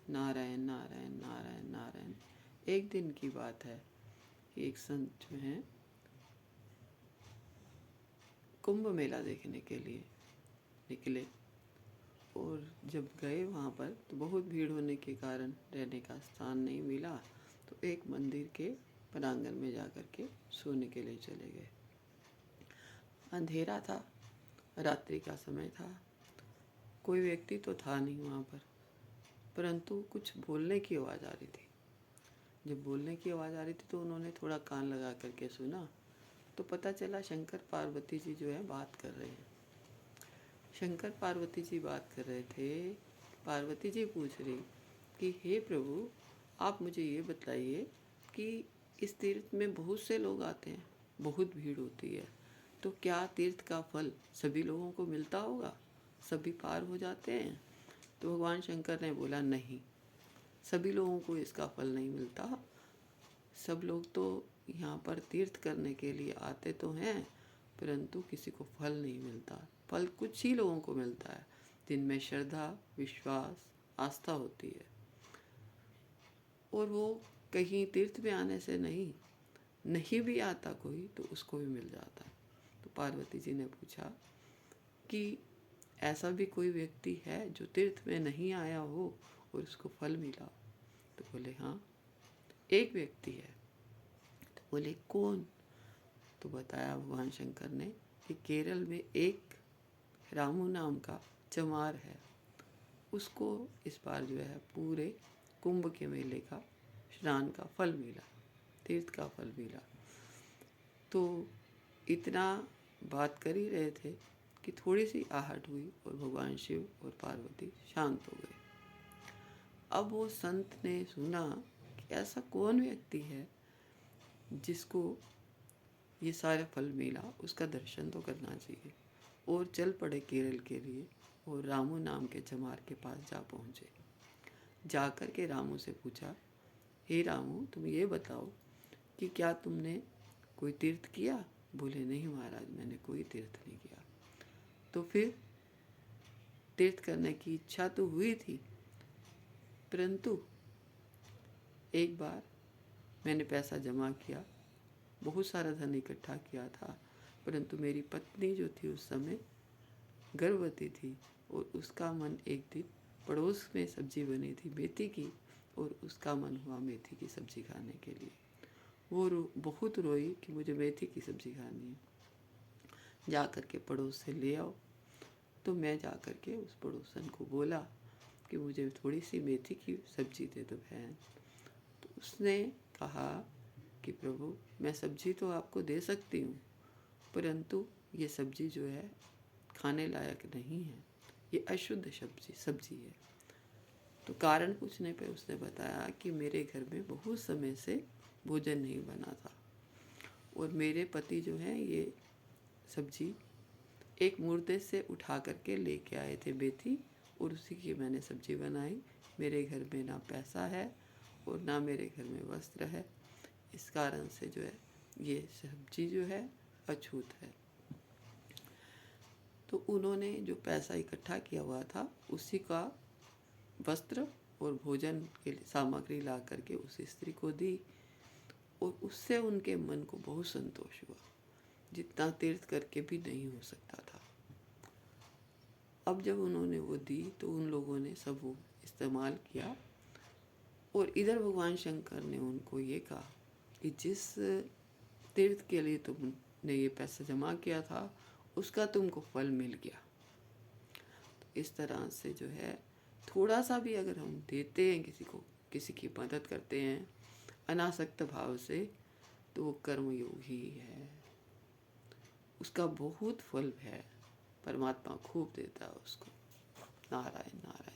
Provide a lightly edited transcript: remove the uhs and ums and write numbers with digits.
नारायण नारायण नारायण नारायण। एक दिन की बात है कि एक संत जो हैं कुंभ मेला देखने के लिए निकले, और जब गए वहाँ पर तो बहुत भीड़ होने के कारण रहने का स्थान नहीं मिला, तो एक मंदिर के प्रांगण में जाकर के सोने के लिए चले गए। अंधेरा था, रात्रि का समय था, कोई व्यक्ति तो था नहीं वहाँ पर, परंतु कुछ बोलने की आवाज़ आ रही थी। जब बोलने की आवाज़ आ रही थी तो उन्होंने थोड़ा कान लगा करके सुना, तो पता चला शंकर पार्वती जी जो है बात कर रहे हैं। शंकर पार्वती जी बात कर रहे थे। पार्वती जी पूछ रही कि हे प्रभु, आप मुझे ये बताइए कि इस तीर्थ में बहुत से लोग आते हैं, बहुत भीड़ होती है, तो क्या तीर्थ का फल सभी लोगों को मिलता होगा? सभी पार हो जाते हैं? तो भगवान शंकर ने बोला, नहीं, सभी लोगों को इसका फल नहीं मिलता। सब लोग तो यहाँ पर तीर्थ करने के लिए आते तो हैं, परंतु किसी को फल नहीं मिलता। फल कुछ ही लोगों को मिलता है जिनमें श्रद्धा, विश्वास, आस्था होती है, और वो कहीं तीर्थ में आने से नहीं भी आता कोई तो उसको भी मिल जाता है। तो पार्वती जी ने पूछा कि ऐसा भी कोई व्यक्ति है जो तीर्थ में नहीं आया हो और उसको फल मिला? तो बोले हाँ, एक व्यक्ति है। तो बोले कौन? तो बताया भगवान शंकर ने कि केरल में एक रामू नाम का चमार है, उसको इस बार जो है पूरे कुंभ के मेले का स्नान का फल मिला, तीर्थ का फल मिला। तो इतना बात कर ही रहे थे कि थोड़ी सी आहट हुई और भगवान शिव और पार्वती शांत हो गए। अब वो संत ने सुना कि ऐसा कौन व्यक्ति है जिसको ये सारे फल मिला, उसका दर्शन तो करना चाहिए, और चल पड़े केरल के लिए, और रामू नाम के चमार के पास जा पहुँचे। जाकर के रामू से पूछा, हे रामू, तुम ये बताओ कि क्या तुमने कोई तीर्थ किया? बोले नहीं महाराज, मैंने कोई तीर्थ नहीं किया। तो फिर तीर्थ करने की इच्छा तो हुई थी, परंतु एक बार मैंने पैसा जमा किया, बहुत सारा धन इकट्ठा किया था, परंतु मेरी पत्नी जो थी उस समय गर्भवती थी, और उसका मन एक दिन पड़ोस में सब्जी बनी थी मेथी की, और उसका मन हुआ मेथी की सब्जी खाने के लिए। वो बहुत रोई कि मुझे मेथी की सब्जी खानी है, जा कर के पड़ोस से ले आओ। तो मैं जा कर के उस पड़ोसन को बोला कि मुझे थोड़ी सी मेथी की सब्जी दे दो बहन। तो उसने कहा कि प्रभु, मैं सब्जी तो आपको दे सकती हूँ, परंतु ये सब्जी जो है खाने लायक नहीं है, ये अशुद्ध सब्जी है। तो कारण पूछने पे उसने बताया कि मेरे घर में बहुत समय से भोजन नहीं बना था, और मेरे पति जो हैं ये सब्जी एक मुर्दे से उठा करके लेके आए थे मेथी, और उसी की मैंने सब्जी बनाई। मेरे घर में ना पैसा है और ना मेरे घर में वस्त्र है, इस कारण से जो है ये सब्जी जो है अछूत है। तो उन्होंने जो पैसा इकट्ठा किया हुआ था उसी का वस्त्र और भोजन के लिए सामग्री ला करके उस स्त्री को दी, और उससे उनके मन को बहुत संतोष हुआ, जितना तीर्थ करके भी नहीं हो सकता था। अब जब उन्होंने वो दी तो उन लोगों ने सब वो इस्तेमाल किया, और इधर भगवान शंकर ने उनको ये कहा कि जिस तीर्थ के लिए तुमने ये पैसा जमा किया था उसका तुमको फल मिल गया। तो इस तरह से जो है थोड़ा सा भी अगर हम देते हैं किसी को, किसी की मदद करते हैं अनासक्त भाव से, तो वो कर्मयोग ही है, उसका बहुत फल है, परमात्मा खूब देता है उसको। नारायण नारायण।